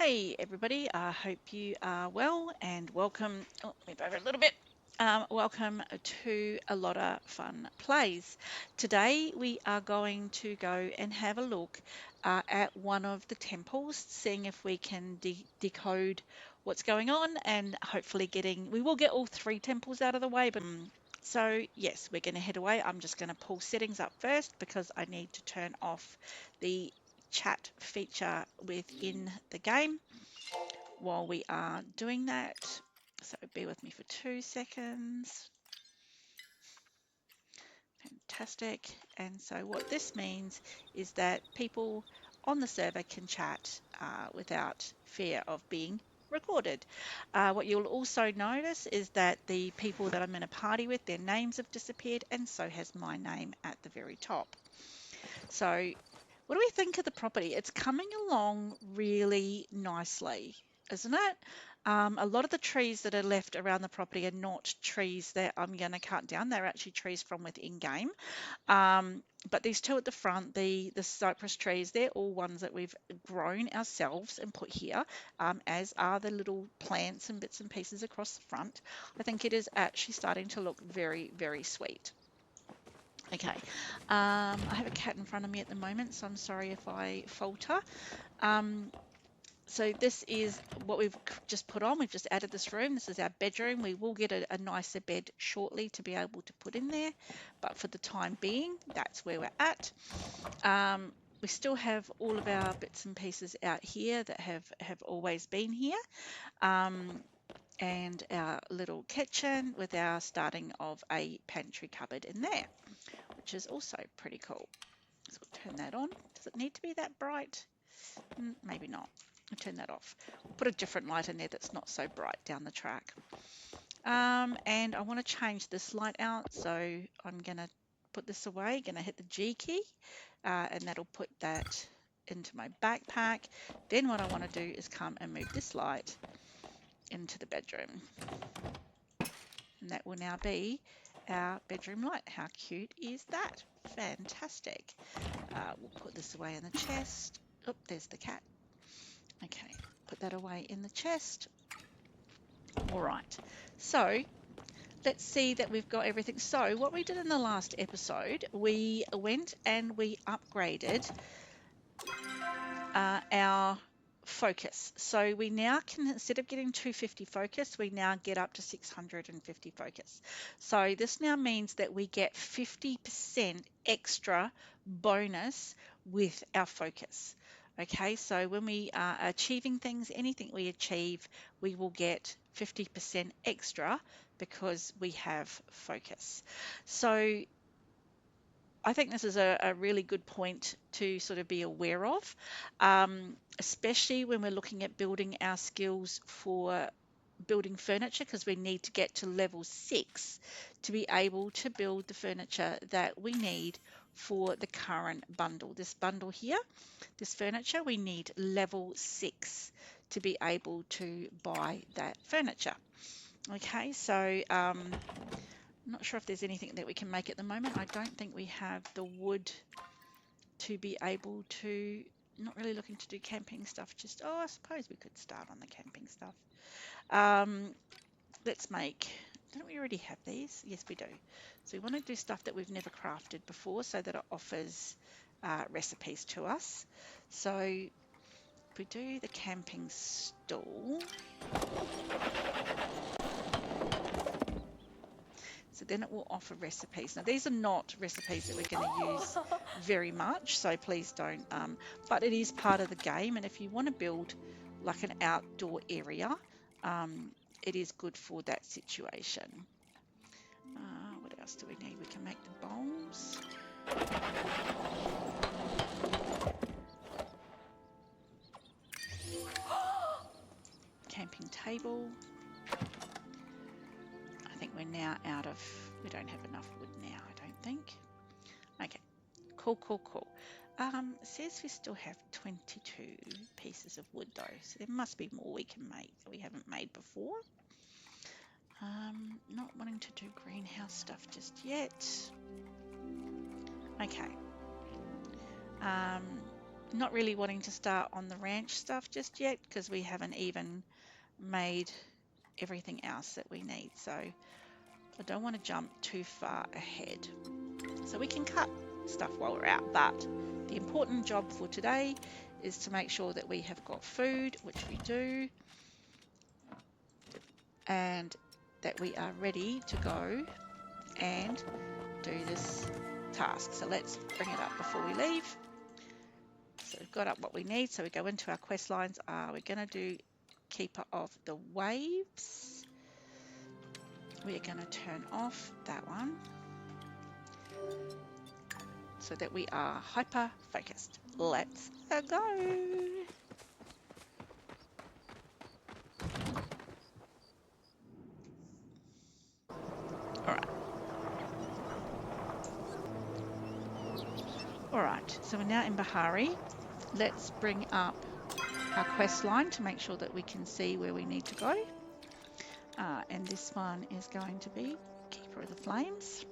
Hey everybody, I hope you are well and welcome. Oh, move over a little bit. Welcome to a lot of fun plays. Today we are going to go and have a look at one of the temples, seeing if we can decode what's going on and hopefully we will get all three temples out of the way. So yes, we're going to head away. I'm just going to pull settings up first because I need to turn off the chat feature within the game while we are doing that. So bear with me for 2 seconds. Fantastic. And so what this means is that people on the server can chat without fear of being recorded. What you'll also notice is that the people that I'm in a party with, their names have disappeared, and so has my name at the very top. So what do we think of the property? It's coming along really nicely, isn't it? A lot of the trees that are left around the property are not trees that I'm going to cut down. They're actually trees from within game. But these two at the front, the cypress trees, they're all ones that we've grown ourselves and put here, as are the little plants and bits and pieces across the front. I think it is actually starting to look very, very sweet. Okay, I have a cat in front of me at the moment, so I'm sorry if I falter. Um, so this is what we've just put on. We've just added this room. This is our bedroom. We will get a nicer bed shortly to be able to put in there, but for the time being, that's where we're at. We still have all of our bits and pieces out here that have always been here. Um, and our little kitchen with our starting of a pantry cupboard in there, which is also pretty cool. So we'll turn that on. Does it need to be that bright? Maybe not. I'll turn that off. We'll put a different light in there that's not so bright down the track. And I want to change this light out, so I'm going to put this away, going to hit the G key, and that'll put that into my backpack. Then what I want to do is come and move this light into the bedroom. And that will now be our bedroom light. How cute is that? Fantastic. We'll put this away in the chest. Oh, there's the cat. Okay, put that away in the chest. All right, so let's see that we've got everything. So what we did in the last episode, we went and we upgraded our focus. So we now can, instead of getting 250 focus, we now get up to 650 focus. So this now means that we get 50% extra bonus with our focus. Okay, so when we are achieving things, anything we achieve, we will get 50% extra because we have focus. So I think this is a really good point to sort of be aware of, especially when we're looking at building our skills for building furniture, because we need to get to level 6 to be able to build the furniture that we need for the current bundle. This bundle here, this furniture, we need level 6 to be able to buy that furniture. Okay, so I'm not sure if there's anything that we can make at the moment. I don't think we have the wood to be able to, not really looking to do camping stuff, just, oh, I suppose we could start on the camping stuff. Let's make, don't we already have these? Yes, we do. So we want to do stuff that we've never crafted before so that it offers recipes to us. So if we do the camping stool, so then it will offer recipes. Now these are not recipes that we're going to use very much, so please don't, but it is part of the game, and if you want to build like an outdoor area, it is good for that situation. What else do we need? We can make the bowls. Camping table. I think we're now out of, we don't have enough wood now, I don't think. Okay, cool, cool, cool. It says we still have 22 pieces of wood though, so there must be more we can make that we haven't made before. Not wanting to do greenhouse stuff just yet. Okay. not really wanting to start on the ranch stuff just yet because we haven't even made everything else that we need. So I don't want to jump too far ahead. So we can cut stuff while we're out, but the important job for today is to make sure that we have got food, which we do, and that we are ready to go and do this task. So let's bring it up before we leave. So we've got up what we need. So we go into our quest lines. We're going to do Keeper of the Waves. We are going to turn off that one so that we are hyper focused. Let's go. All right. All right. So we're now in Bahari. Let's bring up our quest line to make sure that we can see where we need to go. And this one is going to be Keeper of the Flames.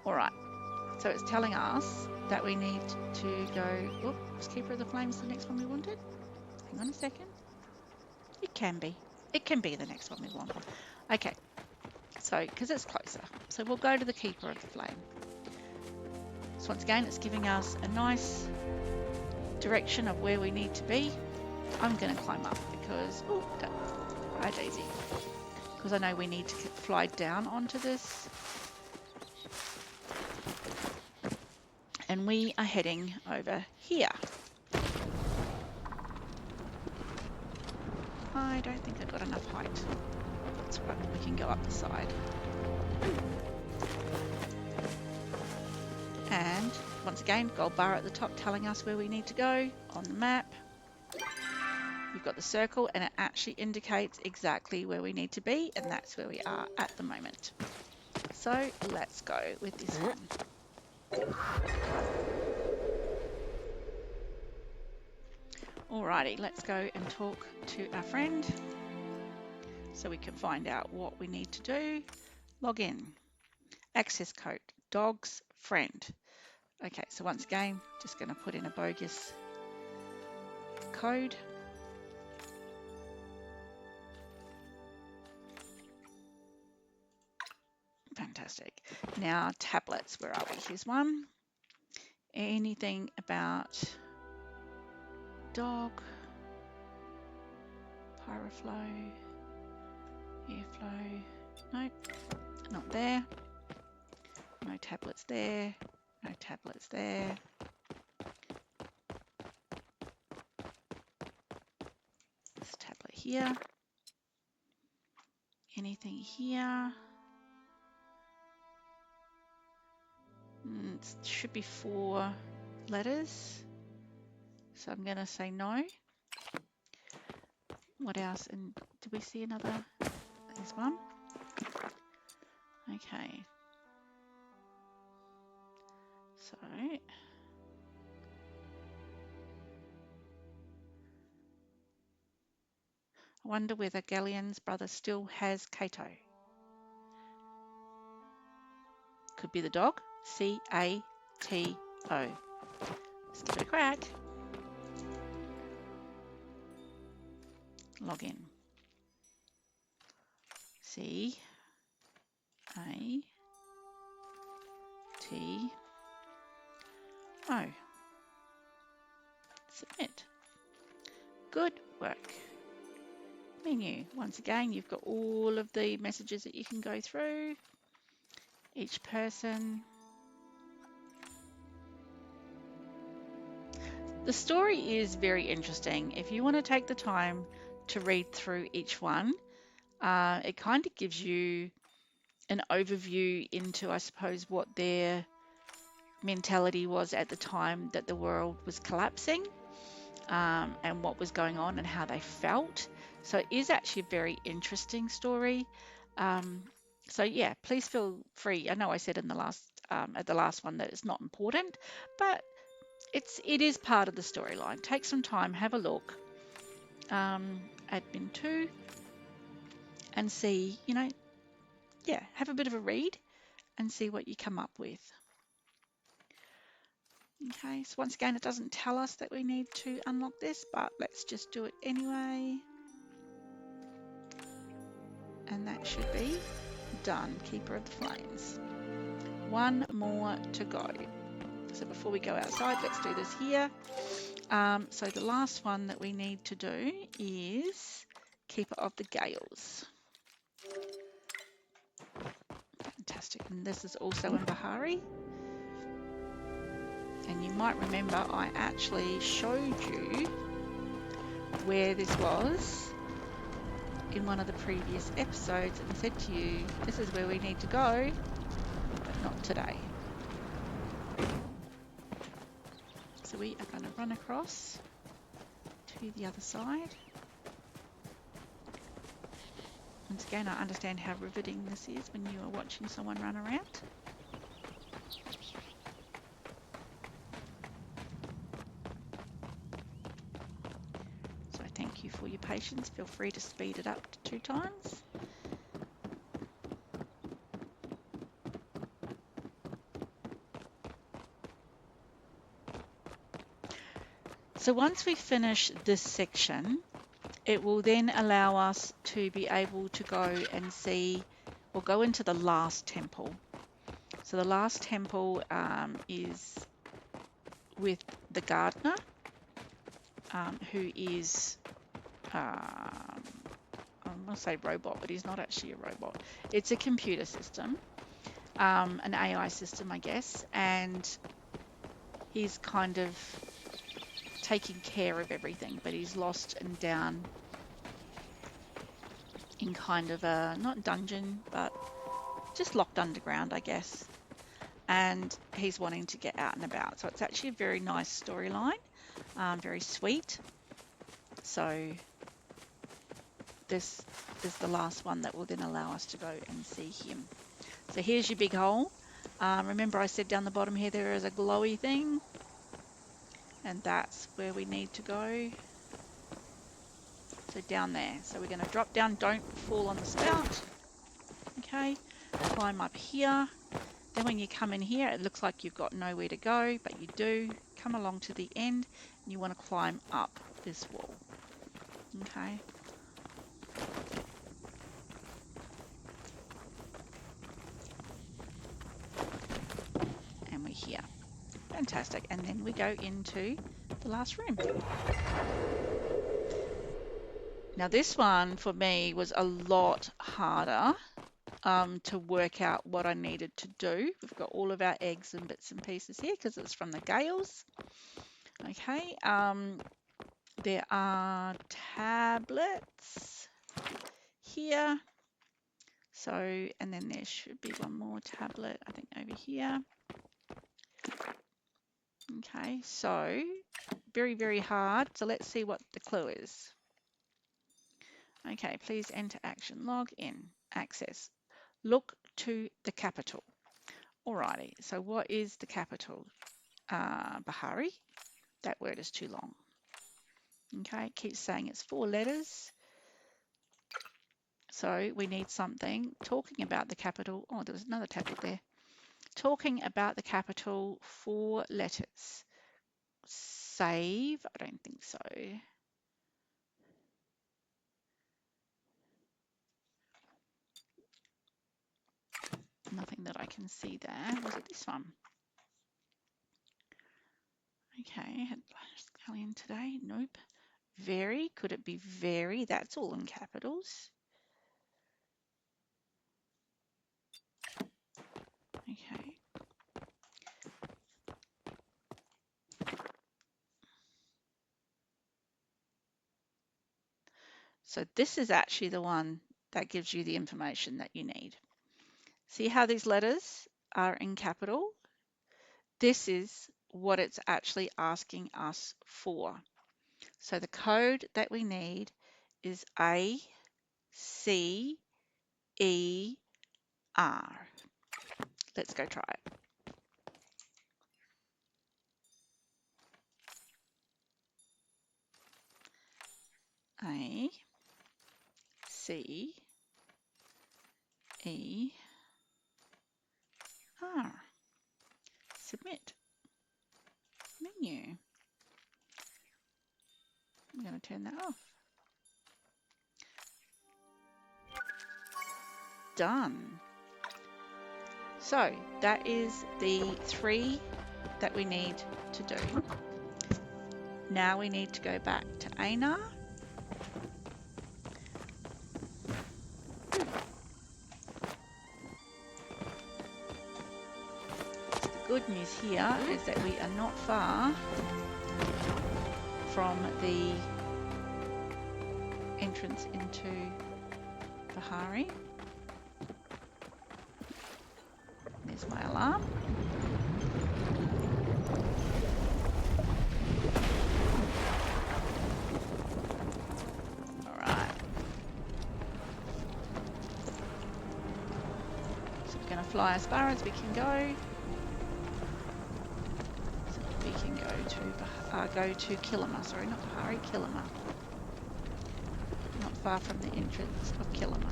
All right. So it's telling us that we need to go. Was Keeper of the Flames the next one we wanted? Hang on a second. It can be. It can be the next one we want. Okay. So, because it's closer. So we'll go to the Keeper of the Flame. So once again, it's giving us a nice direction of where we need to be. I'm going to climb up because, hi Daisy, because I know we need to fly down onto this. And we are heading over here. I don't think I've got enough height. That's right, we can go up the side. And once again, gold bar at the top telling us where we need to go on the map. We've got the circle and it actually indicates exactly where we need to be, and that's where we are at the moment. So let's go with this one. Alrighty, let's go and talk to our friend so we can find out what we need to do. Log in. Access code, dog's friend. Okay, so once again, just going to put in a bogus code. Fantastic. Now tablets, where are we? Here's one. Anything about dog, pyroflow, airflow? Nope, not there. No tablets there. No tablets there. This tablet here. Anything here? It should be 4 letters. So I'm going to say no. What else? And did we see another? There's one. Okay. So I wonder whether Galleon's brother still has Cato. Could be the dog. C-A-T-O. Let's give it a crack. Log in. C-A-T-O. Submit. Good work. Menu. Once again, you've got all of the messages that you can go through. Each person. The story is very interesting. If you want to take the time to read through each one, it kind of gives you an overview into, I suppose, what their mentality was at the time that the world was collapsing, and what was going on and how they felt. So it is actually a very interesting story. So yeah, please feel free. I know I said in the last at the last one that it's not important, but it is part of the storyline. Take some time, have a look, admin 2, and see, have a bit of a read and see what you come up with. Okay, so once again, it doesn't tell us that we need to unlock this, but let's just do it anyway. And that should be done, Keeper of the Flames. One more to go. So before we go outside, let's do this here. So the last one that we need to do is Keeper of the Gales. Fantastic. And this is also in Bahari. And you might remember I actually showed you where this was in one of the previous episodes and said to you, this is where we need to go, but not today. So we are going to run across to the other side. Once again, I understand how riveting this is when you are watching someone run around. So thank you for your patience. Feel free to speed it up to 2 times. So once we finish this section, it will then allow us to be able to go and see, or go into the last temple. So the last temple is with the gardener, who is, I want to say robot, but he's not actually a robot. It's a computer system, an AI system, I guess, and he's kind of taking care of everything, but he's lost and down in kind of a, not dungeon, but just locked underground, I guess. And he's wanting to get out and about. So it's actually a very nice storyline, very sweet. So this is the last one that will then allow us to go and see him. So here's your big hole. Remember I said down the bottom here there is a glowy thing, and that's where we need to go. So down there. So we're going to drop down, don't fall on the spout. Okay, climb up here. Then when you come in here, it looks like you've got nowhere to go, but you do. Come along to the end, and you want to climb up this wall. Okay. And we're here. Fantastic. And then we go into the last room. Now this one for me was a lot harder to work out what I needed to do. We've got all of our eggs and bits and pieces here because it's from the Gales. Okay, there are tablets here. So, and then there should be one more tablet, I think over here. Okay, so very, very hard. So let's see what the clue is. Okay, please enter action, log in, access, look to the capital. Alrighty, so what is the capital? Bahari. That word is too long. Okay, it keeps saying it's 4 letters. So we need something talking about the capital. Oh, there was another tablet there. Talking about the capital, 4 letters. Save, I don't think so. Nothing that I can see there. Was it this one? Okay, had Italian today. Nope. Very, could it be very? That's all in capitals. Okay. So this is actually the one that gives you the information that you need. See how these letters are in capital? This is what it's actually asking us for. So the code that we need is A, C, E, R. Let's go try it. A, C, E, R. Submit. I'm going to turn that off. Done. So that is the 3 that we need to do. Now we need to go back to Einar. The good news here is that we are not far from the entrance into Bahari. There's my alarm. Alright. So we're going to fly as far as we can go. So we can go to Kilima. Sorry, not Bahari, Kilima. Not far from the entrance of Kilima.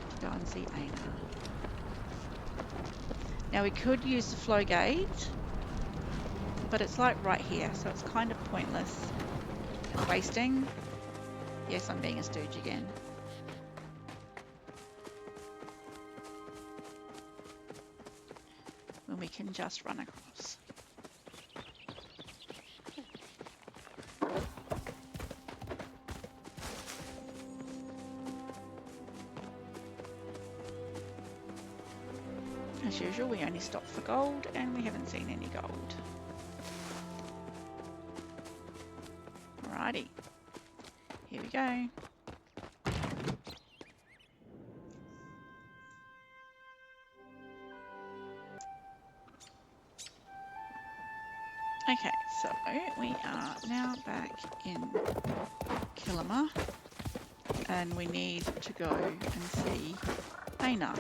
To go and see Einar. Now we could use the flow gate, but it's like right here, so it's kind of pointless. It's wasting. Yes, I'm being a stooge again. When we can just run across. As usual, we only stopped for gold and we haven't seen any gold. Alrighty, here we go. Okay, so we are now back in Kilima and we need to go and see Einar.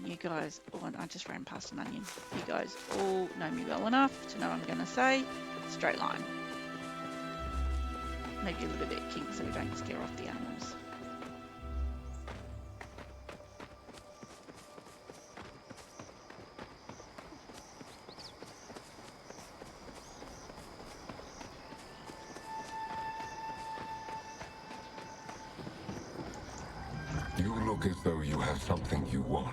You guys, oh, I just ran past an onion. You guys all know me well enough to know I'm going to say straight line. Maybe a little bit kink so we don't scare off the animals. You look as though you have something you want.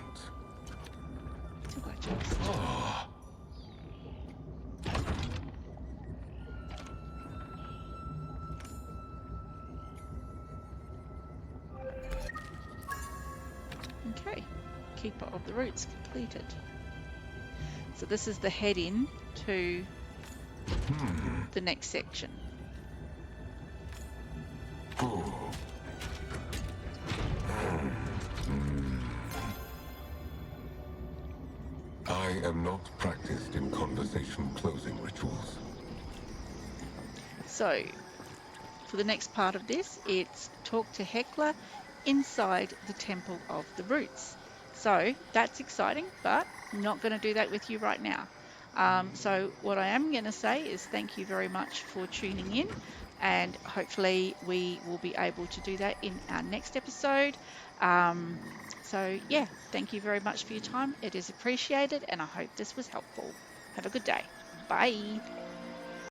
Okay, Keeper of the Roots completed. So this is the head-in to the next section. I am not practiced in conversation closing rituals. So, for the next part of this, it's talk to Hecla inside the Temple of the Roots. So that's exciting, but I'm not going to do that with you right now. So what I am going to say is thank you very much for tuning in, and hopefully we will be able to do that in our next episode. So yeah, thank you very much for your time. It is appreciated, and I hope this was helpful. Have a good day. Bye.